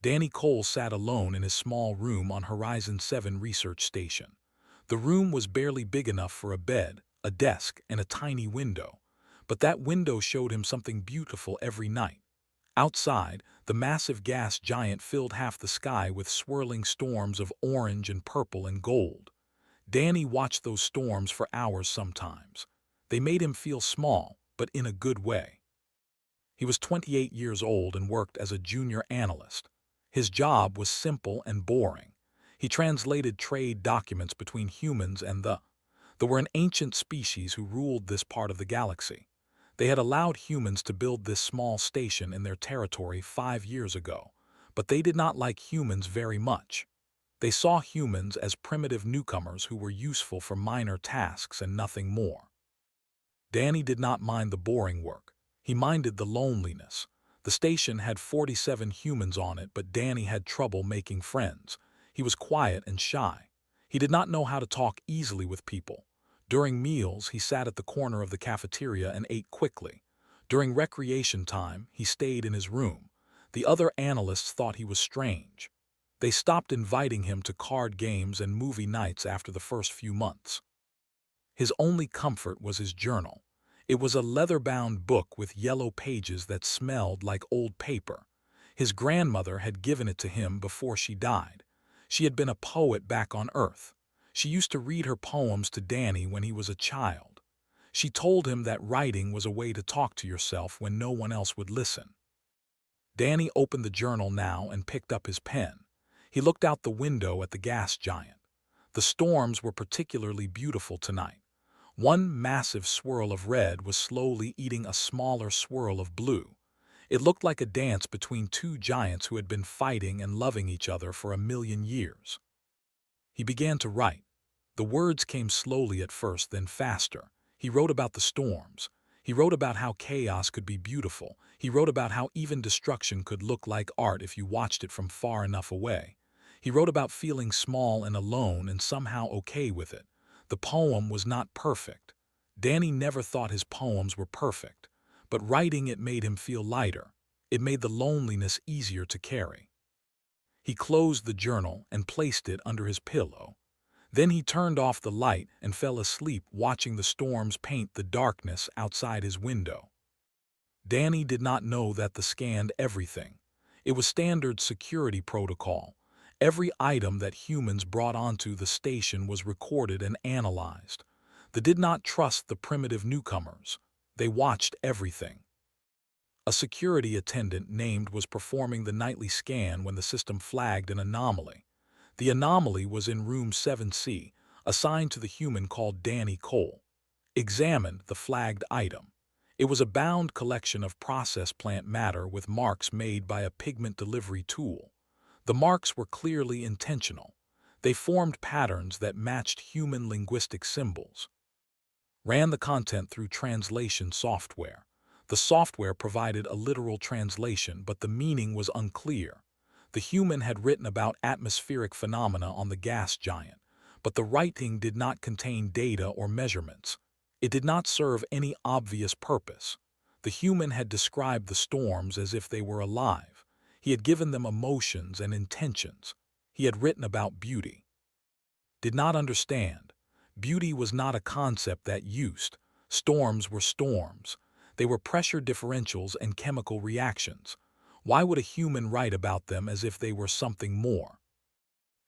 Danny Cole sat alone in his small room on Horizon 7 research station. The room was barely big enough for a bed, a desk, and a tiny window. But that window showed him something beautiful every night. Outside, the massive gas giant filled half the sky with swirling storms of orange and purple and gold. Danny watched those storms for hours sometimes. They made him feel small, but in a good way. He was 28 years old and worked as a junior analyst. His job was simple and boring. He translated trade documents between humans and there were an ancient species who ruled this part of the galaxy. They had allowed humans to build this small station in their territory 5 years ago, but they did not like humans very much. They saw humans as primitive newcomers who were useful for minor tasks and nothing more. Danny did not mind the boring work. He minded the loneliness. The station had 47 humans on it, but Danny had trouble making friends. He was quiet and shy. He did not know how to talk easily with people. During meals, he sat at the corner of the cafeteria and ate quickly. During recreation time, he stayed in his room. The other analysts thought he was strange. They stopped inviting him to card games and movie nights after the first few months. His only comfort was his journal. It was a leather-bound book with yellow pages that smelled like old paper. His grandmother had given it to him before she died. She had been a poet back on Earth. She used to read her poems to Danny when he was a child. She told him that writing was a way to talk to yourself when no one else would listen. Danny opened the journal now and picked up his pen. He looked out the window at the gas giant. The storms were particularly beautiful tonight. One massive swirl of red was slowly eating a smaller swirl of blue. It looked like a dance between two giants who had been fighting and loving each other for 1,000,000 years. He began to write. The words came slowly at first, then faster. He wrote about the storms. He wrote about how chaos could be beautiful. He wrote about how even destruction could look like art if you watched it from far enough away. He wrote about feeling small and alone and somehow okay with it. The poem was not perfect. Danny never thought his poems were perfect, but writing it made him feel lighter. It made the loneliness easier to carry. He closed the journal and placed it under his pillow. Then he turned off the light and fell asleep watching the storms paint the darkness outside his window. Danny did not know that the scanned everything. It was standard security protocol. Every item that humans brought onto the station was recorded and analyzed. They did not trust the primitive newcomers. They watched everything. A security attendant named was performing the nightly scan when the system flagged an anomaly. The anomaly was in room 7C, assigned to the human called Danny Cole. Examined the flagged item. It was a bound collection of process plant matter with marks made by a pigment delivery tool. The marks were clearly intentional. They formed patterns that matched human linguistic symbols. Ran the content through translation software. The software provided a literal translation, but the meaning was unclear. The human had written about atmospheric phenomena on the gas giant, but the writing did not contain data or measurements. It did not serve any obvious purpose. The human had described the storms as if they were alive. He had given them emotions and intentions. He had written about beauty. Did not understand. Beauty was not a concept that used. Storms were storms. They were pressure differentials and chemical reactions. Why would a human write about them as if they were something more?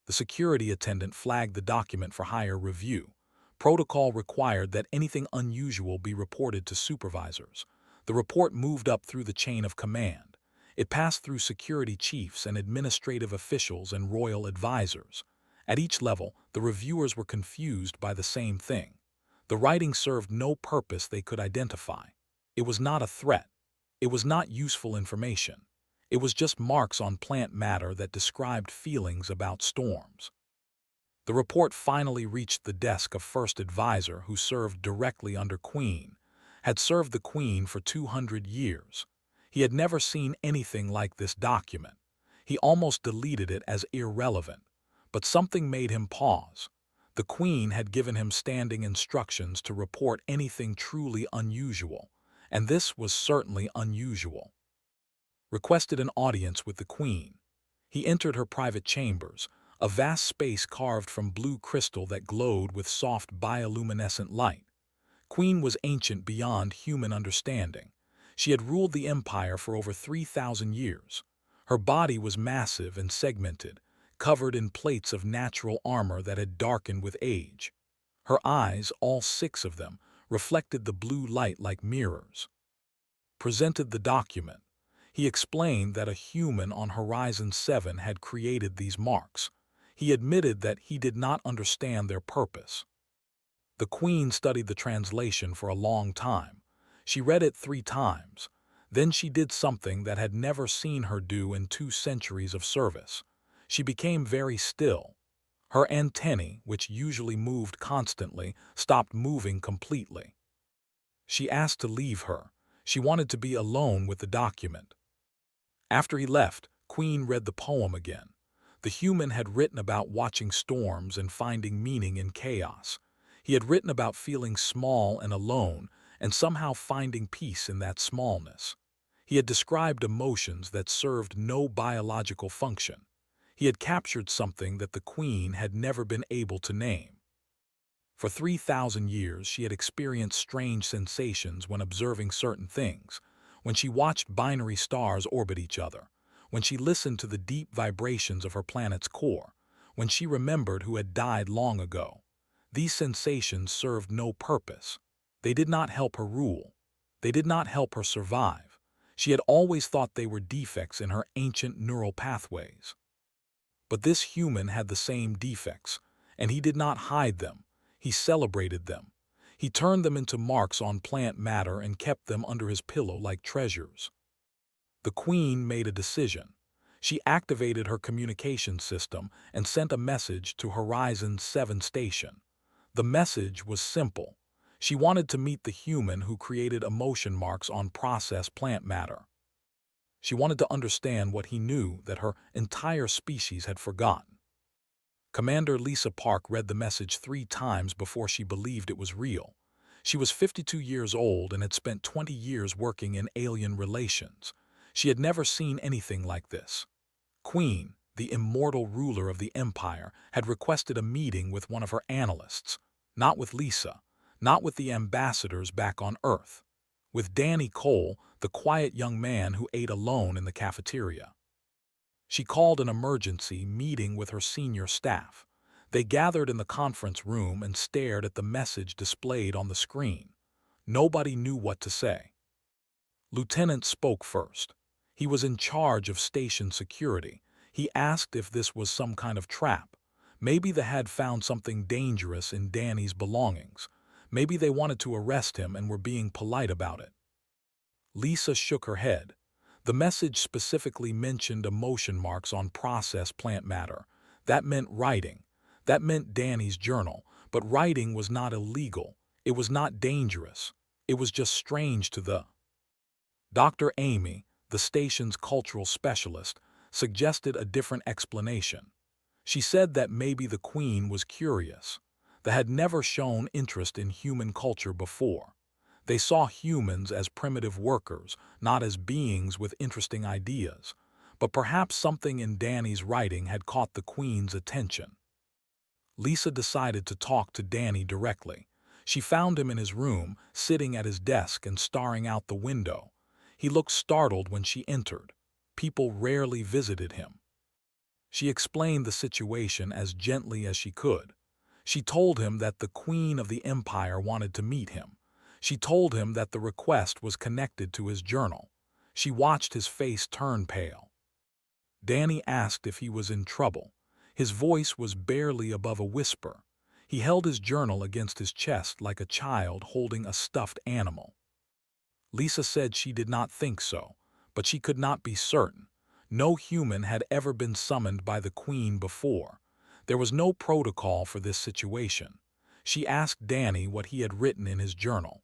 The security attendant flagged the document for higher review. Protocol required that anything unusual be reported to supervisors. The report moved up through the chain of command. It passed through security chiefs and administrative officials and royal advisors. At each level, the reviewers were confused by the same thing. The writing served no purpose they could identify. It was not a threat. It was not useful information. It was just marks on plant matter that described feelings about storms. The report finally reached the desk of First Advisor, who served directly under Queen, had served the Queen for 200 years. He had never seen anything like this document. He almost deleted it as irrelevant, but something made him pause. The Queen had given him standing instructions to report anything truly unusual, and this was certainly unusual. Requested an audience with the Queen. He entered her private chambers, a vast space carved from blue crystal that glowed with soft bioluminescent light. Queen was ancient beyond human understanding. She had ruled the empire for over 3,000 years. Her body was massive and segmented, covered in plates of natural armor that had darkened with age. Her eyes, all 6 of them, reflected the blue light like mirrors. Presented the document. He explained that a human on Horizon 7 had created these marks. He admitted that he did not understand their purpose. The Queen studied the translation for a long time. She read it 3 times. Then she did something that had never seen her do in 2 centuries of service. She became very still. Her antennae, which usually moved constantly, stopped moving completely. She asked to leave her. She wanted to be alone with the document. After he left, Queen read the poem again. The human had written about watching storms and finding meaning in chaos. He had written about feeling small and alone and somehow finding peace in that smallness. He had described emotions that served no biological function. He had captured something that the Queen had never been able to name. For 3,000 years, she had experienced strange sensations when observing certain things, when she watched binary stars orbit each other, when she listened to the deep vibrations of her planet's core, when she remembered who had died long ago. These sensations served no purpose. They did not help her rule. They did not help her survive. She had always thought they were defects in her ancient neural pathways. But this human had the same defects, and he did not hide them. He celebrated them. He turned them into marks on plant matter and kept them under his pillow like treasures. The Queen made a decision. She activated her communication system and sent a message to Horizon 7 station. The message was simple. She wanted to meet the human who created emotion marks on processed plant matter. She wanted to understand what he knew that her entire species had forgotten. Commander Lisa Park read the message 3 times before she believed it was real. She was 52 years old and had spent 20 years working in alien relations. She had never seen anything like this. Queen, the immortal ruler of the empire, had requested a meeting with one of her analysts, not with Lisa, not with the ambassadors back on Earth, with Danny Cole, the quiet young man who ate alone in the cafeteria. She called an emergency meeting with her senior staff. They gathered in the conference room and stared at the message displayed on the screen. Nobody knew what to say. Lieutenant spoke first. He was in charge of station security. He asked if this was some kind of trap. Maybe they had found something dangerous in Danny's belongings. Maybe they wanted to arrest him and were being polite about it. Lisa shook her head. The message specifically mentioned emotion marks on processed plant matter. That meant writing. That meant Danny's journal. But writing was not illegal. It was not dangerous. It was just strange to the... Dr. Amy, the station's cultural specialist, suggested a different explanation. She said that maybe the Queen was curious. They had never shown interest in human culture before. They saw humans as primitive workers, not as beings with interesting ideas. But perhaps something in Danny's writing had caught the Queen's attention. Lisa decided to talk to Danny directly. She found him in his room, sitting at his desk and staring out the window. He looked startled when she entered. People rarely visited him. She explained the situation as gently as she could. She told him that the Queen of the Empire wanted to meet him. She told him that the request was connected to his journal. She watched his face turn pale. Danny asked if he was in trouble. His voice was barely above a whisper. He held his journal against his chest like a child holding a stuffed animal. Lisa said she did not think so, but she could not be certain. No human had ever been summoned by the Queen before. There was no protocol for this situation. She asked Danny what he had written in his journal.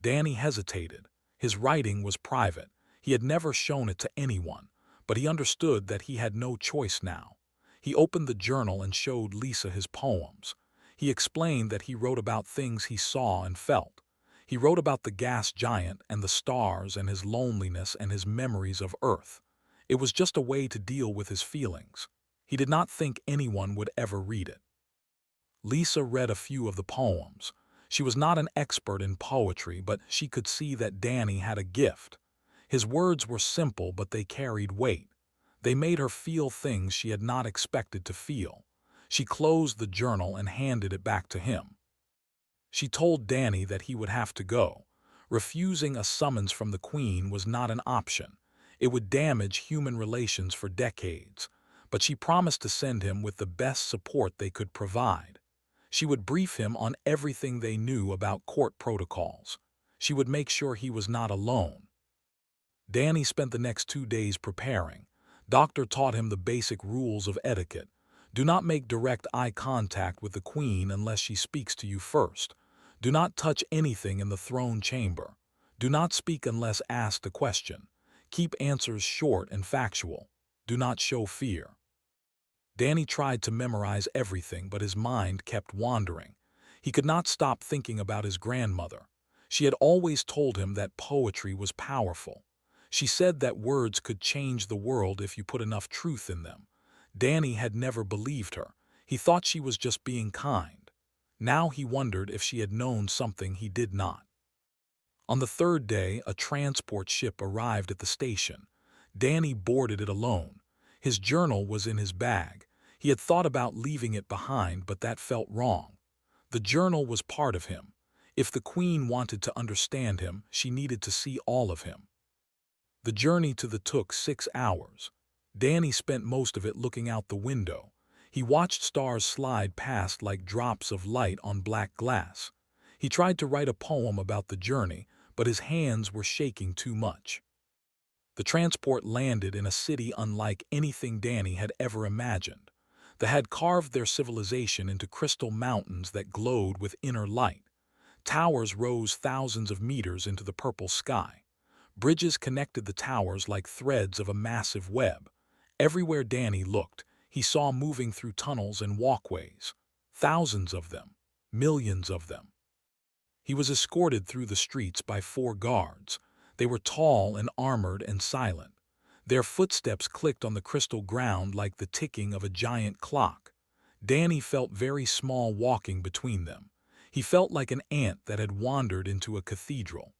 Danny hesitated. His writing was private. He had never shown it to anyone, but he understood that he had no choice now. He opened the journal and showed Lisa his poems. He explained that he wrote about things he saw and felt. He wrote about the gas giant and the stars and his loneliness and his memories of Earth. It was just a way to deal with his feelings. He did not think anyone would ever read it. Lisa read a few of the poems. She was not an expert in poetry, but she could see that Danny had a gift. His words were simple, but they carried weight. They made her feel things she had not expected to feel. She closed the journal and handed it back to him. She told Danny that he would have to go. Refusing a summons from the Queen was not an option. It would damage human relations for decades. But she promised to send him with the best support they could provide. She would brief him on everything they knew about court protocols. She would make sure he was not alone. Danny spent the next 2 days preparing. Doctor taught him the basic rules of etiquette. Do not make direct eye contact with the Queen unless she speaks to you first. Do not touch anything in the throne chamber. Do not speak unless asked a question. Keep answers short and factual. Do not show fear. Danny tried to memorize everything, but his mind kept wandering. He could not stop thinking about his grandmother. She had always told him that poetry was powerful. She said that words could change the world if you put enough truth in them. Danny had never believed her. He thought she was just being kind. Now he wondered if she had known something he did not. On the 3rd day, a transport ship arrived at the station. Danny boarded it alone. His journal was in his bag. He had thought about leaving it behind, but that felt wrong. The journal was part of him. If the Queen wanted to understand him, she needed to see all of him. The journey took 6 hours. Danny spent most of it looking out the window. He watched stars slide past like drops of light on black glass. He tried to write a poem about the journey, but his hands were shaking too much. The transport landed in a city unlike anything Danny had ever imagined. They had carved their civilization into crystal mountains that glowed with inner light. Towers rose thousands of meters into the purple sky. Bridges connected the towers like threads of a massive web. Everywhere Danny looked, he saw moving through tunnels and walkways. Thousands of them. Millions of them. He was escorted through the streets by 4 guards. They were tall and armored and silent. Their footsteps clicked on the crystal ground like the ticking of a giant clock. Danny felt very small walking between them. He felt like an ant that had wandered into a cathedral.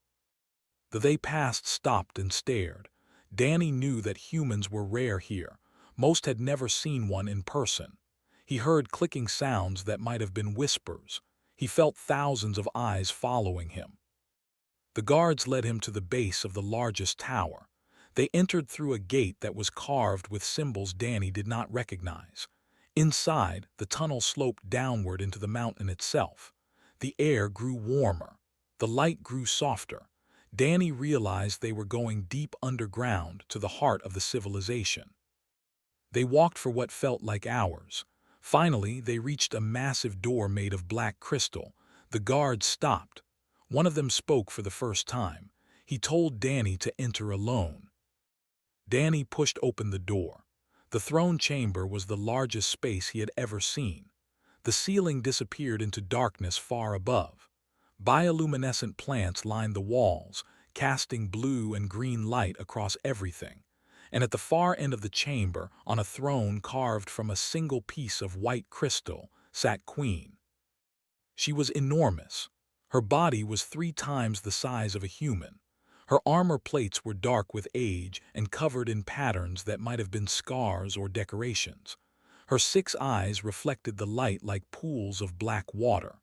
They passed, stopped, and stared. Danny knew that humans were rare here. Most had never seen one in person. He heard clicking sounds that might have been whispers. He felt thousands of eyes following him. The guards led him to the base of the largest tower. They entered through a gate that was carved with symbols Danny did not recognize. Inside, the tunnel sloped downward into the mountain itself. The air grew warmer. The light grew softer. Danny realized they were going deep underground to the heart of the civilization. They walked for what felt like hours. Finally, they reached a massive door made of black crystal. The guards stopped. One of them spoke for the first time. He told Danny to enter alone. Danny pushed open the door. The throne chamber was the largest space he had ever seen. The ceiling disappeared into darkness far above. Bioluminescent plants lined the walls, casting blue and green light across everything. And at the far end of the chamber, on a throne carved from a single piece of white crystal, sat Queen. She was enormous. Her body was 3 times the size of a human. Her armor plates were dark with age and covered in patterns that might have been scars or decorations. Her 6 eyes reflected the light like pools of black water.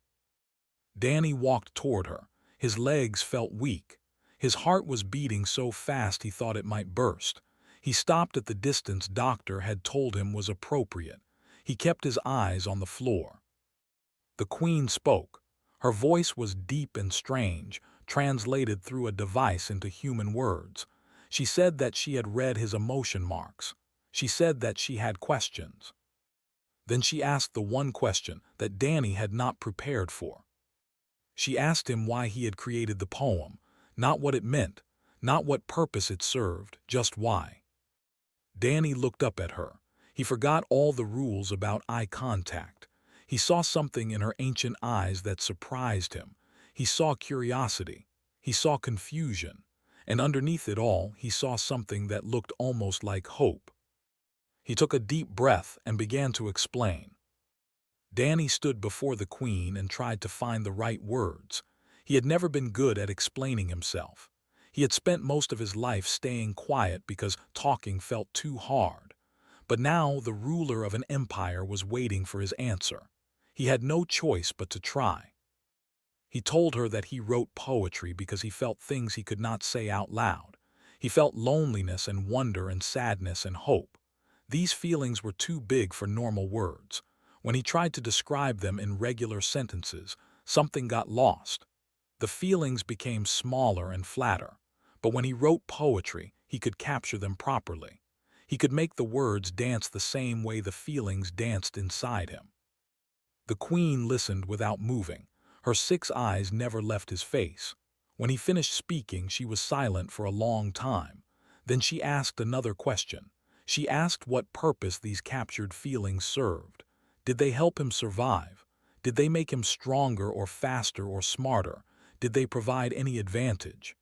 Danny walked toward her. His legs felt weak. His heart was beating so fast he thought it might burst. He stopped at the distance Doctor had told him was appropriate. He kept his eyes on the floor. The Queen spoke. Her voice was deep and strange, translated through a device into human words. She said that she had read his emotion marks. She said that she had questions. Then she asked the one question that Danny had not prepared for. She asked him why he had created the poem, not what it meant, not what purpose it served, just why. Danny looked up at her. He forgot all the rules about eye contact. He saw something in her ancient eyes that surprised him. He saw curiosity. He saw confusion. and underneath it all he saw something that looked almost like hope. He took a deep breath and began to explain. Danny stood before the Queen and tried to find the right words. He had never been good at explaining himself. He had spent most of his life staying quiet because talking felt too hard. But now the ruler of an empire was waiting for his answer. He had no choice but to try. He told her that he wrote poetry because he felt things he could not say out loud. He felt loneliness and wonder and sadness and hope. These feelings were too big for normal words. When he tried to describe them in regular sentences, something got lost. The feelings became smaller and flatter. But when he wrote poetry, he could capture them properly. He could make the words dance the same way the feelings danced inside him. The Queen listened without moving. Her 6 eyes never left his face. When he finished speaking, she was silent for a long time. Then she asked another question. She asked what purpose these captured feelings served. Did they help him survive? Did they make him stronger or faster or smarter? Did they provide any advantage?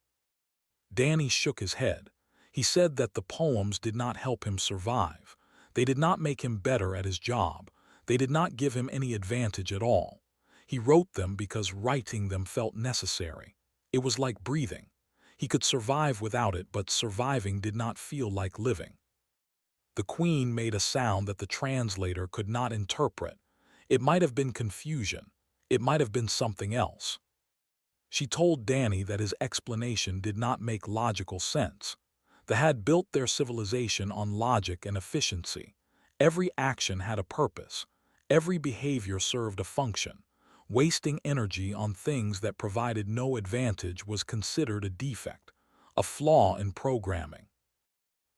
Danny shook his head. He said that the poems did not help him survive. They did not make him better at his job. They did not give him any advantage at all. He wrote them because writing them felt necessary. It was like breathing. He could survive without it, but surviving did not feel like living. The Queen made a sound that the translator could not interpret. It might have been confusion. It might have been something else. She told Danny that his explanation did not make logical sense. They had built their civilization on logic and efficiency. Every action had a purpose. Every behavior served a function. Wasting energy on things that provided no advantage was considered a defect, a flaw in programming.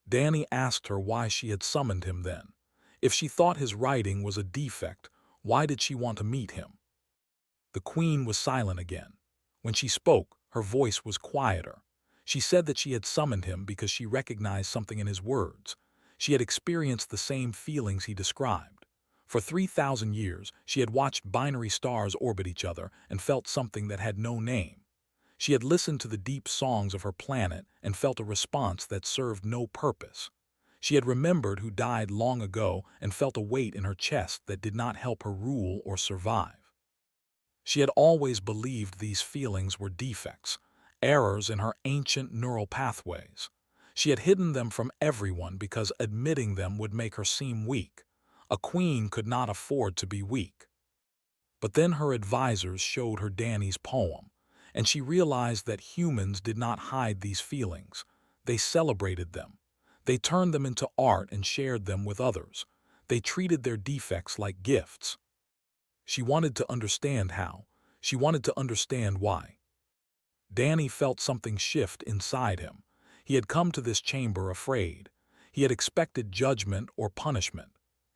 Danny asked her why she had summoned him then. If she thought his writing was a defect, why did she want to meet him? The Queen was silent again. When she spoke, her voice was quieter. She said that she had summoned him because she recognized something in his words. She had experienced the same feelings he described. For 3,000 years, she had watched binary stars orbit each other and felt something that had no name. She had listened to the deep songs of her planet and felt a response that served no purpose. She had remembered who died long ago and felt a weight in her chest that did not help her rule or survive. She had always believed these feelings were defects, errors in her ancient neural pathways. She had hidden them from everyone because admitting them would make her seem weak. A queen could not afford to be weak. But then her advisors showed her Danny's poem, and she realized that humans did not hide these feelings. They celebrated them. They turned them into art and shared them with others. They treated their defects like gifts. She wanted to understand how. She wanted to understand why. Danny felt something shift inside him. He had come to this chamber afraid. He had expected judgment or punishment.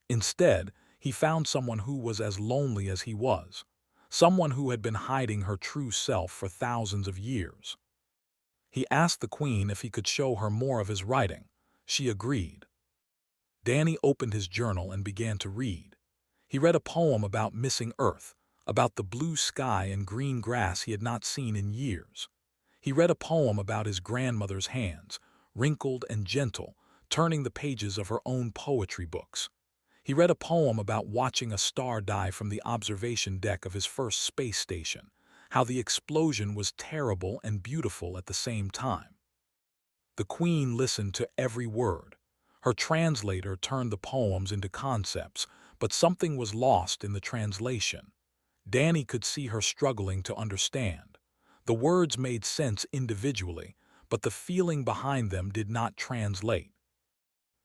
Instead, he found someone who was as lonely as he was, someone who had been hiding her true self for thousands of years. He asked the Queen if he could show her more of his writing. She agreed. Danny opened his journal and began to read. He read a poem about missing Earth, about the blue sky and green grass he had not seen in years. He read a poem about his grandmother's hands, wrinkled and gentle, turning the pages of her own poetry books. He read a poem about watching a star die from the observation deck of his first space station, how the explosion was terrible and beautiful at the same time. The Queen listened to every word. Her translator turned the poems into concepts, but something was lost in the translation. Danny could see her struggling to understand. The words made sense individually, but the feeling behind them did not translate.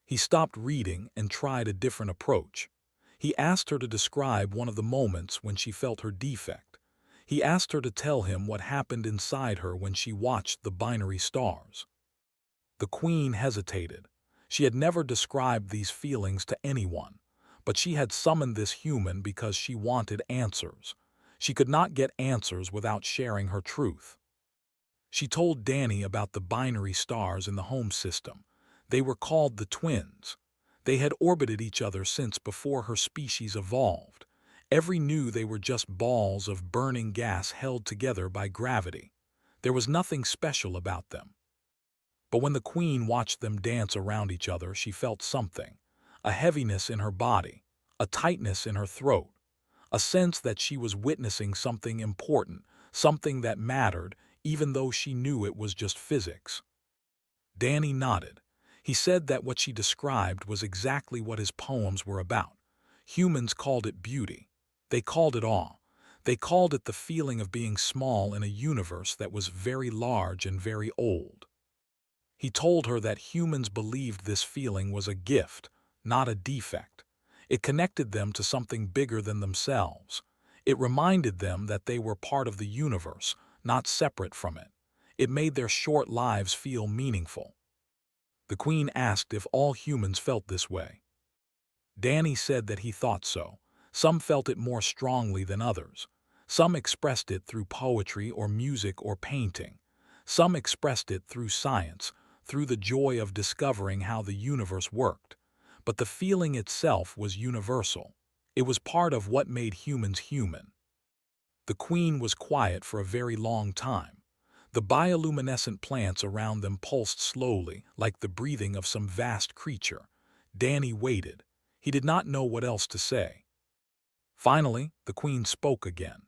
He stopped reading and tried a different approach. He asked her to describe one of the moments when she felt her defect. He asked her to tell him what happened inside her when she watched the binary stars. The Queen hesitated. She had never described these feelings to anyone, but she had summoned this human because she wanted answers. She could not get answers without sharing her truth. She told Danny about the binary stars in the home system. They were called the twins. They had orbited each other since before her species evolved. Every knew they were just balls of burning gas held together by gravity. There was nothing special about them. But when the queen watched them dance around each other, she felt something, a heaviness in her body, a tightness in her throat, a sense that she was witnessing something important, something that mattered, even though she knew it was just physics. Danny nodded. He said that what she described was exactly what his poems were about. Humans called it beauty. They called it awe. They called it the feeling of being small in a universe that was very large and very old. He told her that humans believed this feeling was a gift, not a defect. It connected them to something bigger than themselves. It reminded them that they were part of the universe, not separate from it. It made their short lives feel meaningful. The queen asked if all humans felt this way. Danny said that he thought so. Some felt it more strongly than others. Some expressed it through poetry or music or painting. Some expressed it through science, through the joy of discovering how the universe worked. But the feeling itself was universal. It was part of what made humans human. The queen was quiet for a very long time. The bioluminescent plants around them pulsed slowly, like the breathing of some vast creature. Danny waited. He did not know what else to say. Finally, the queen spoke again.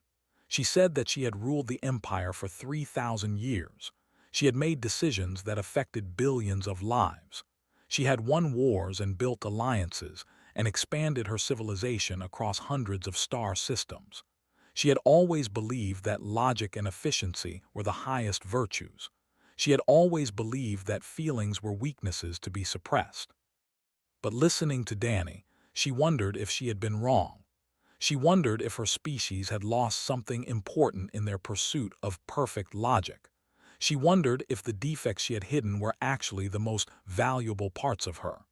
She said that she had ruled the empire for 3,000 years. She had made decisions that affected billions of lives. She had won wars and built alliances and expanded her civilization across hundreds of star systems. She had always believed that logic and efficiency were the highest virtues. She had always believed that feelings were weaknesses to be suppressed. But listening to Danny, she wondered if she had been wrong. She wondered if her species had lost something important in their pursuit of perfect logic. She wondered if the defects she had hidden were actually the most valuable parts of her.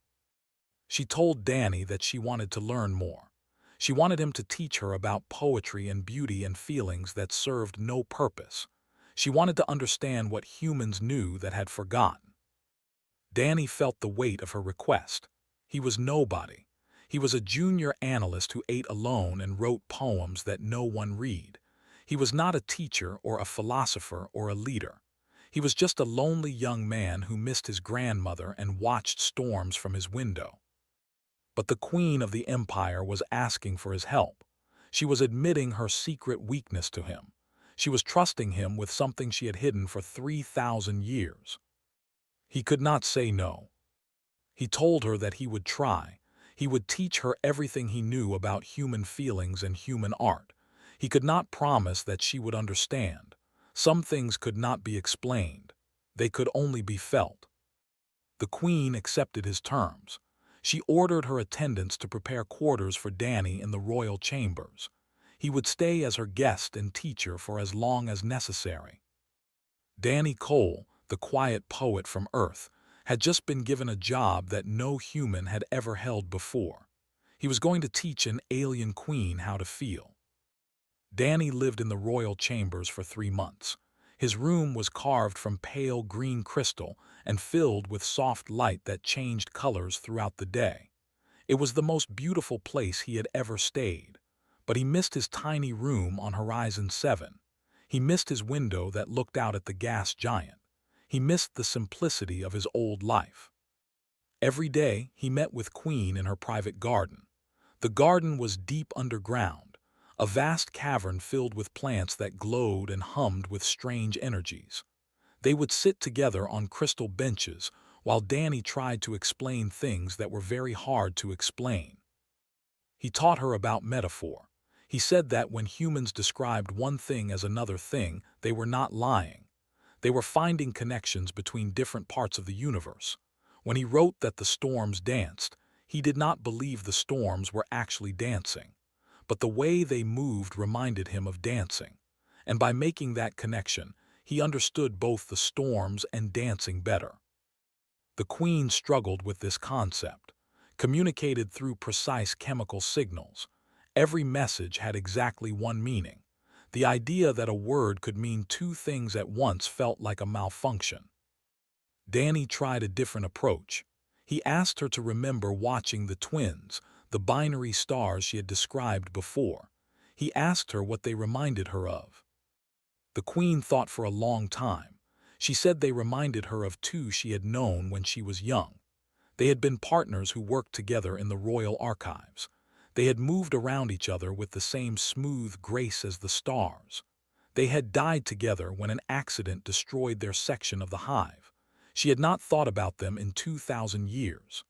She told Danny that she wanted to learn more. She wanted him to teach her about poetry and beauty and feelings that served no purpose. She wanted to understand what humans knew that had forgotten. Danny felt the weight of her request. He was nobody. He was a junior analyst who ate alone and wrote poems that no one read. He was not a teacher or a philosopher or a leader. He was just a lonely young man who missed his grandmother and watched storms from his window. But the queen of the empire was asking for his help. She was admitting her secret weakness to him. She was trusting him with something she had hidden for 3,000 years. He could not say no. He told her that he would try. He would teach her everything he knew about human feelings and human art. He could not promise that she would understand. Some things could not be explained. They could only be felt. The queen accepted his terms. She ordered her attendants to prepare quarters for Danny in the royal chambers. He would stay as her guest and teacher for as long as necessary. Danny Cole, the quiet poet from Earth, had just been given a job that no human had ever held before. He was going to teach an alien queen how to feel. Danny lived in the royal chambers for 3 months. His room was carved from pale green crystal and filled with soft light that changed colors throughout the day. It was the most beautiful place he had ever stayed. But he missed his tiny room on Horizon 7. He missed his window that looked out at the gas giant. He missed the simplicity of his old life. Every day, he met with Queen in her private garden. The garden was deep underground, a vast cavern filled with plants that glowed and hummed with strange energies. They would sit together on crystal benches while Danny tried to explain things that were very hard to explain. He taught her about metaphor. He said that when humans described one thing as another thing, they were not lying. They were finding connections between different parts of the universe. When he wrote that the storms danced, he did not believe the storms were actually dancing. But the way they moved reminded him of dancing. And by making that connection, he understood both the storms and dancing better. The queen struggled with this concept, communicated through precise chemical signals. Every message had exactly one meaning. The idea that a word could mean two things at once felt like a malfunction. Danny tried a different approach. He asked her to remember watching the twins, the binary stars she had described before. He asked her what they reminded her of. The queen thought for a long time. She said they reminded her of two she had known when she was young. They had been partners who worked together in the royal archives. They had moved around each other with the same smooth grace as the stars. They had died together when an accident destroyed their section of the hive. She had not thought about them in 2,000 years.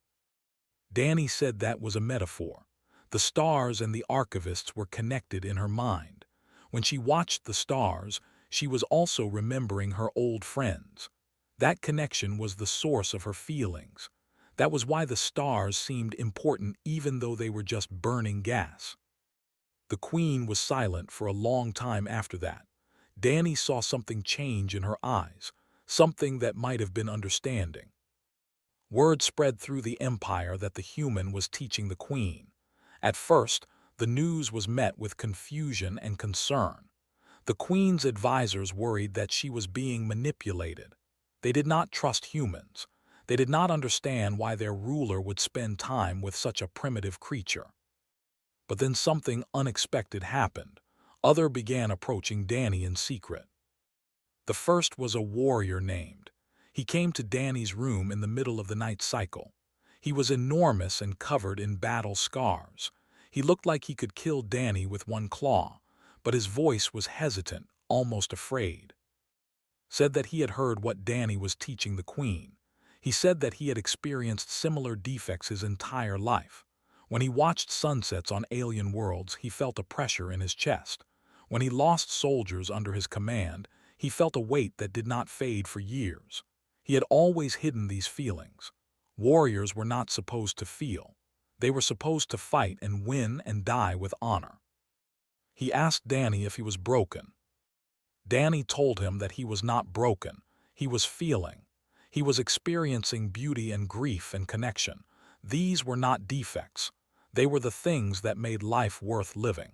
Danny said that was a metaphor. The stars and the archivists were connected in her mind. When she watched the stars, she was also remembering her old friends. That connection was the source of her feelings. That was why the stars seemed important even though they were just burning gas. The Queen was silent for a long time after that. Danny saw something change in her eyes, something that might have been understanding. Word spread through the empire that the human was teaching the Queen. At first, the news was met with confusion and concern. The Queen's advisors worried that she was being manipulated. They did not trust humans. They did not understand why their ruler would spend time with such a primitive creature. But then something unexpected happened. Others began approaching Danny in secret. The first was a warrior named. He came to Danny's room in the middle of the night cycle. He was enormous and covered in battle scars. He looked like he could kill Danny with one claw, but his voice was hesitant, almost afraid. Said that he had heard what Danny was teaching the Queen. He said that he had experienced similar defects his entire life. When he watched sunsets on alien worlds, he felt a pressure in his chest. When he lost soldiers under his command, he felt a weight that did not fade for years. He had always hidden these feelings. Warriors were not supposed to feel. They were supposed to fight and win and die with honor. He asked Danny if he was broken. Danny told him that he was not broken. He was feeling. He was experiencing beauty and grief and connection. These were not defects. They were the things that made life worth living.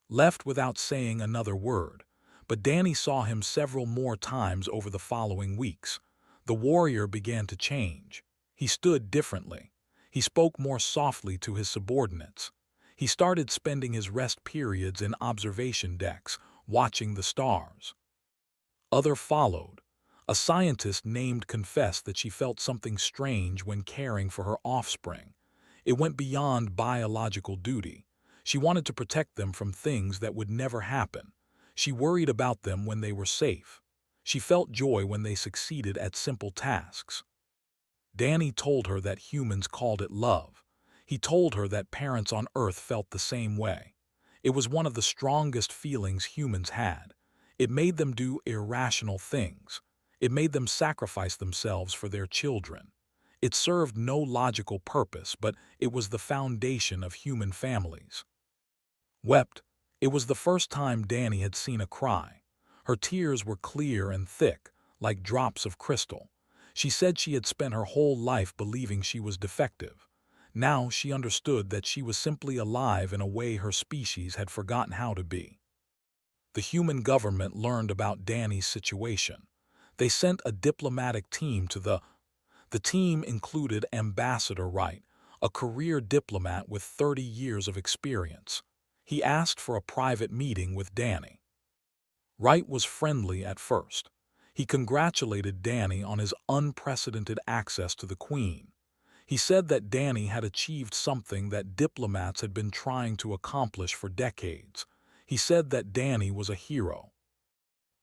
Left without saying another word, but Danny saw him several more times over the following weeks. The warrior began to change. He stood differently. He spoke more softly to his subordinates. He started spending his rest periods in observation decks, watching the stars. Others followed. A scientist named confessed that she felt something strange when caring for her offspring. It went beyond biological duty. She wanted to protect them from things that would never happen. She worried about them when they were safe. She felt joy when they succeeded at simple tasks. Danny told her that humans called it love. He told her that parents on Earth felt the same way. It was one of the strongest feelings humans had. It made them do irrational things. It made them sacrifice themselves for their children. It served no logical purpose, but it was the foundation of human families. Wept. It was the first time Danny had seen a cry. Her tears were clear and thick, like drops of crystal. She said she had spent her whole life believing she was defective. Now she understood that she was simply alive in a way her species had forgotten how to be. The human government learned about Danny's situation. They sent a diplomatic team to The team included Ambassador Wright, a career diplomat with 30 years of experience. He asked for a private meeting with Danny. Wright was friendly at first. He congratulated Danny on his unprecedented access to the Queen. He said that Danny had achieved something that diplomats had been trying to accomplish for decades. He said that Danny was a hero.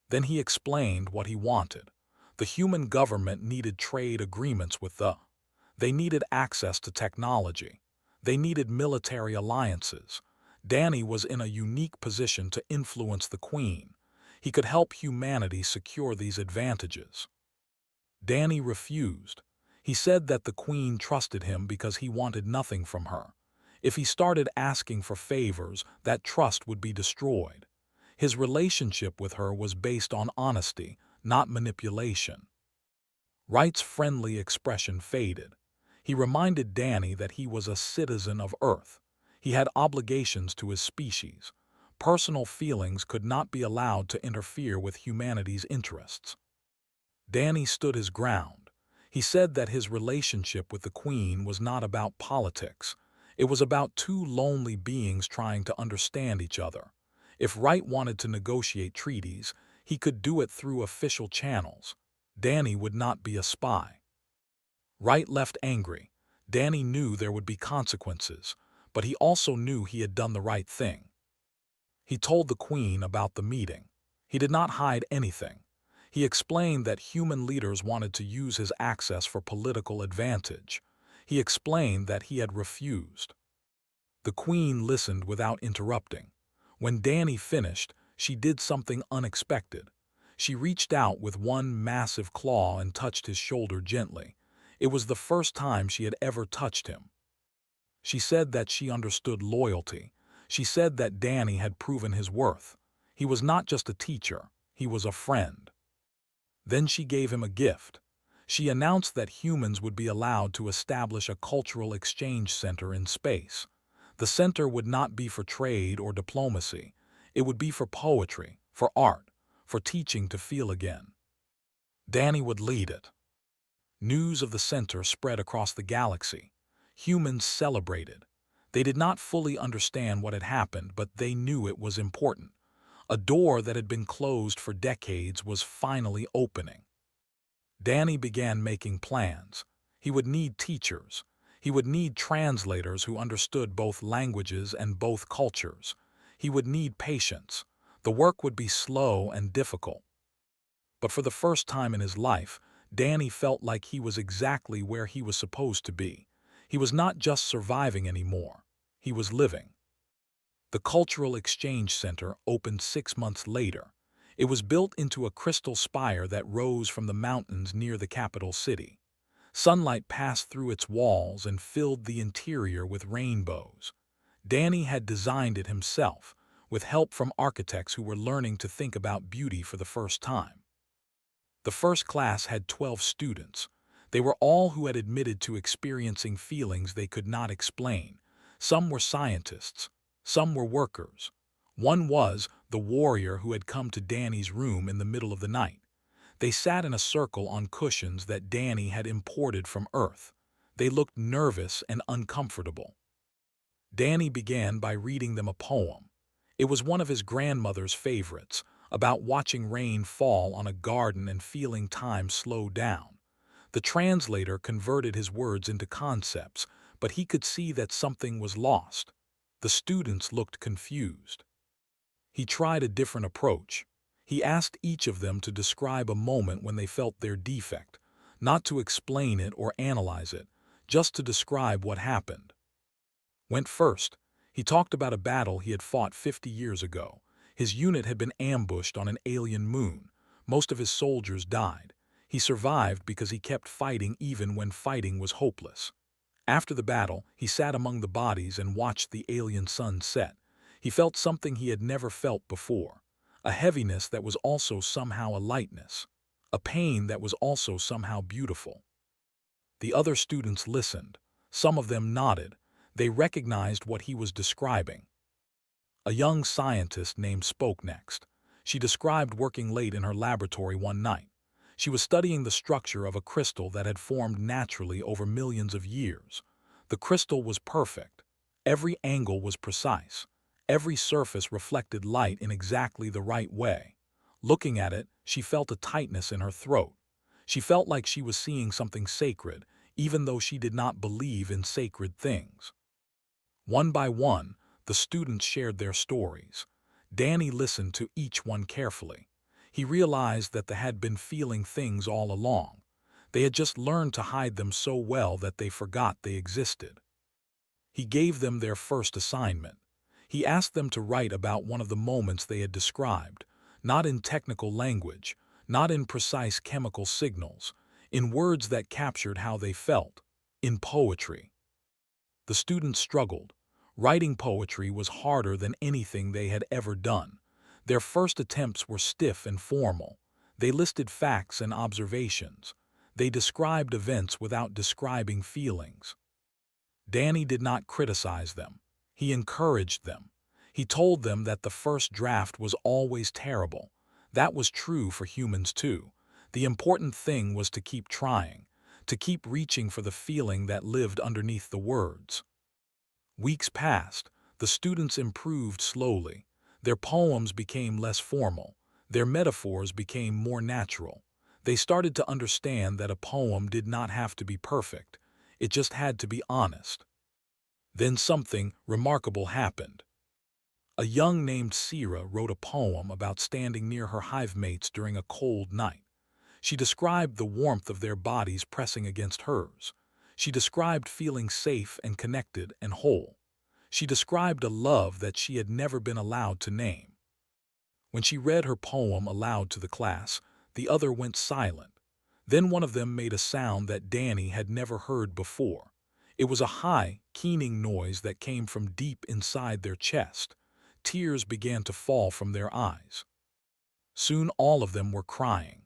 Then he explained what he wanted. The human government needed trade agreements with They needed access to technology. They needed military alliances. Danny was in a unique position to influence the Queen. He could help humanity secure these advantages. Danny refused. He said that the Queen trusted him because he wanted nothing from her. If he started asking for favors, that trust would be destroyed. His relationship with her was based on honesty, not manipulation. Wright's friendly expression faded. He reminded Danny that he was a citizen of Earth. He had obligations to his species. Personal feelings could not be allowed to interfere with humanity's interests. Danny stood his ground. He said that his relationship with the Queen was not about politics. It was about two lonely beings trying to understand each other. If Wright wanted to negotiate treaties, He could do it through official channels. Danny would not be a spy. Right left angry. Danny knew there would be consequences, but he also knew he had done the right thing. He told the Queen about the meeting. He did not hide anything. He explained that human leaders wanted to use his access for political advantage. He explained that he had refused. The Queen listened without interrupting. When Danny finished, she did something unexpected. She reached out with one massive claw and touched his shoulder gently. It was the first time she had ever touched him. She said that she understood loyalty. She said that Danny had proven his worth. He was not just a teacher, he was a friend. Then she gave him a gift. She announced that humans would be allowed to establish a cultural exchange center in space. The center would not be for trade or diplomacy. It would be for poetry, for art, for teaching to feel again. Danny would lead it. News of the center spread across the galaxy. Humans celebrated. They did not fully understand what had happened, but they knew it was important. A door that had been closed for decades was finally opening. Danny began making plans. He would need teachers. He would need translators who understood both languages and both cultures. He would need patience. The work would be slow and difficult. But for the first time in his life, Danny felt like he was exactly where he was supposed to be. He was not just surviving anymore. He was living. The Cultural Exchange Center opened 6 months later. It was built into a crystal spire that rose from the mountains near the capital city. Sunlight passed through its walls and filled the interior with rainbows. Danny had designed it himself, with help from architects who were learning to think about beauty for the first time. The first class had 12 students. They were all who had admitted to experiencing feelings they could not explain. Some were scientists. Some were workers. One was the warrior who had come to Danny's room in the middle of the night. They sat in a circle on cushions that Danny had imported from Earth. They looked nervous and uncomfortable. Danny began by reading them a poem. It was one of his grandmother's favorites, about watching rain fall on a garden and feeling time slow down. The translator converted his words into concepts, but he could see that something was lost. The students looked confused. He tried a different approach. He asked each of them to describe a moment when they felt their defect, not to explain it or analyze it, just to describe what happened. Went first. He talked about a battle he had fought 50 years ago. His unit had been ambushed on an alien moon. Most of his soldiers died. He survived because he kept fighting even when fighting was hopeless. After the battle, he sat among the bodies and watched the alien sun set. He felt something he had never felt before, a heaviness that was also somehow a lightness, a pain that was also somehow beautiful. The other students listened. Some of them nodded. They recognized what he was describing. A young scientist named spoke next. She described working late in her laboratory one night. She was studying the structure of a crystal that had formed naturally over millions of years. The crystal was perfect. Every angle was precise. Every surface reflected light in exactly the right way. Looking at it, she felt a tightness in her throat. She felt like she was seeing something sacred, even though she did not believe in sacred things. One by one, the students shared their stories. Danny listened to each one carefully. He realized that they had been feeling things all along. They had just learned to hide them so well that they forgot they existed. He gave them their first assignment. He asked them to write about one of the moments they had described, not in technical language, not in precise chemical signals, in words that captured how they felt, in poetry. The students struggled. Writing poetry was harder than anything they had ever done. Their first attempts were stiff and formal. They listed facts and observations. They described events without describing feelings. Danny did not criticize them. He encouraged them. He told them that the first draft was always terrible. That was true for humans too. The important thing was to keep trying, to keep reaching for the feeling that lived underneath the words. Weeks passed. The students improved slowly. Their poems became less formal. Their metaphors became more natural. They started to understand that a poem did not have to be perfect. It just had to be honest. Then something remarkable happened. A young named Sira wrote a poem about standing near her hive mates during a cold night. She described the warmth of their bodies pressing against hers. She described feeling safe and connected and whole. She described a love that she had never been allowed to name. When she read her poem aloud to the class, the other went silent. Then one of them made a sound that Danny had never heard before. It was a high, keening noise that came from deep inside their chest. Tears began to fall from their eyes. Soon all of them were crying.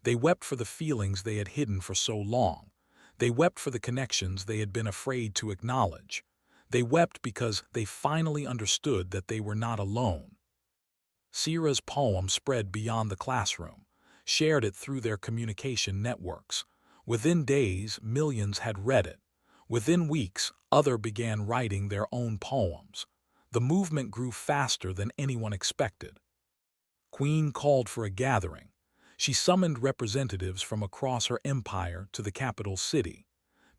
They wept for the feelings they had hidden for so long. They wept for the connections they had been afraid to acknowledge. They wept because they finally understood that they were not alone. Sira's poem spread beyond the classroom, shared it through their communication networks. Within days, millions had read it. Within weeks, others began writing their own poems. The movement grew faster than anyone expected. Queen called for a gathering. She summoned representatives from across her empire to the capital city.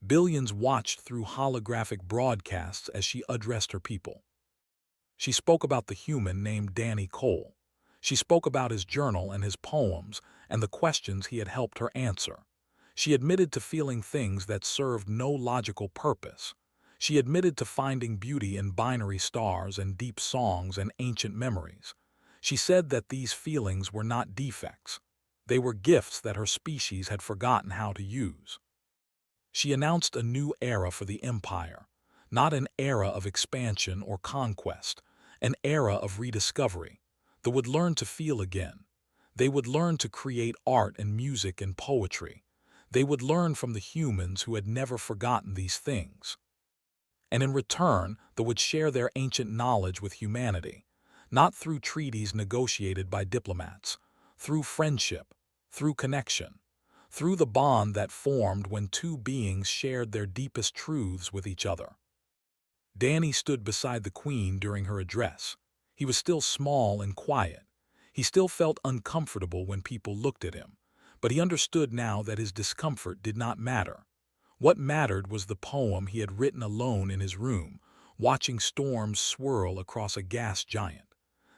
Billions watched through holographic broadcasts as she addressed her people. She spoke about the human named Danny Cole. She spoke about his journal and his poems and the questions he had helped her answer. She admitted to feeling things that served no logical purpose. She admitted to finding beauty in binary stars and deep songs and ancient memories. She said that these feelings were not defects. They were gifts that her species had forgotten how to use. She announced a new era for the empire, not an era of expansion or conquest, an era of rediscovery. They would learn to feel again. They would learn to create art and music and poetry. They would learn from the humans who had never forgotten these things. And in return, they would share their ancient knowledge with humanity, not through treaties negotiated by diplomats, through friendship, through connection, through the bond that formed when two beings shared their deepest truths with each other. Danny stood beside the queen during her address. He was still small and quiet. He still felt uncomfortable when people looked at him, but he understood now that his discomfort did not matter. What mattered was the poem he had written alone in his room, watching storms swirl across a gas giant.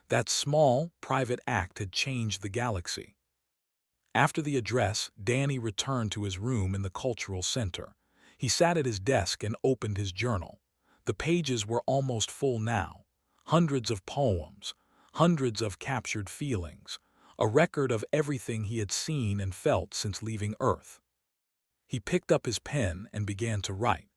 That small, private act had changed the galaxy. After the address, Danny returned to his room in the cultural center. He sat at his desk and opened his journal. The pages were almost full now. Hundreds of poems, hundreds of captured feelings, a record of everything he had seen and felt since leaving Earth. He picked up his pen and began to write.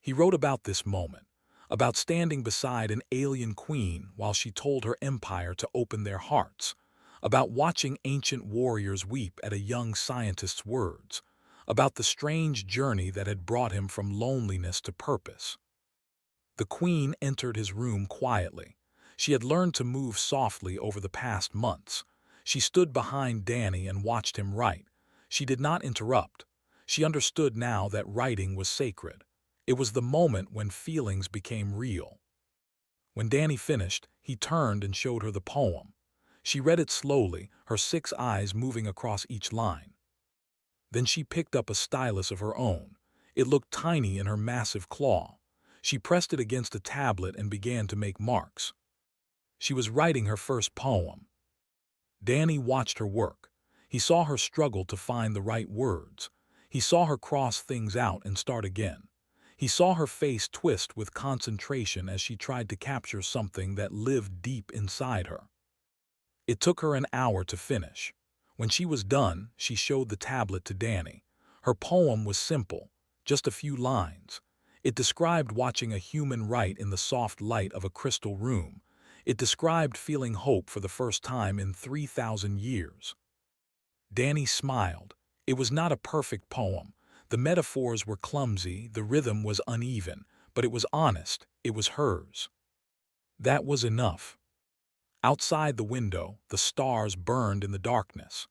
He wrote about this moment, about standing beside an alien queen while she told her empire to open their hearts, about watching ancient warriors weep at a young scientist's words, about the strange journey that had brought him from loneliness to purpose. The queen entered his room quietly. She had learned to move softly over the past months. She stood behind Danny and watched him write. She did not interrupt. She understood now that writing was sacred. It was the moment when feelings became real. When Danny finished, he turned and showed her the poem. She read it slowly, her 6 eyes moving across each line. Then she picked up a stylus of her own. It looked tiny in her massive claw. She pressed it against a tablet and began to make marks. She was writing her first poem. Danny watched her work. He saw her struggle to find the right words. He saw her cross things out and start again. He saw her face twist with concentration as she tried to capture something that lived deep inside her. It took her an hour to finish. When she was done, she showed the tablet to Danny. Her poem was simple, just a few lines. It described watching a human write in the soft light of a crystal room. It described feeling hope for the first time in 3,000 years. Danny smiled. It was not a perfect poem. The metaphors were clumsy, the rhythm was uneven, but it was honest, it was hers. That was enough. Outside the window, the stars burned in the darkness.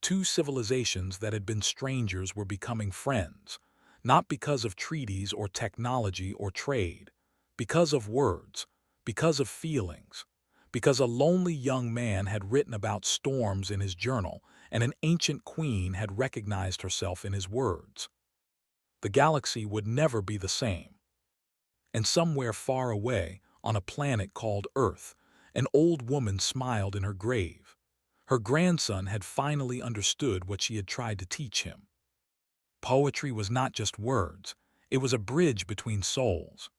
Two civilizations that had been strangers were becoming friends, not because of treaties or technology or trade, because of words, because of feelings, because a lonely young man had written about storms in his journal, and an ancient queen had recognized herself in his words. The galaxy would never be the same. And somewhere far away, on a planet called Earth, an old woman smiled in her grave. Her grandson had finally understood what she had tried to teach him. Poetry was not just words, it was a bridge between souls.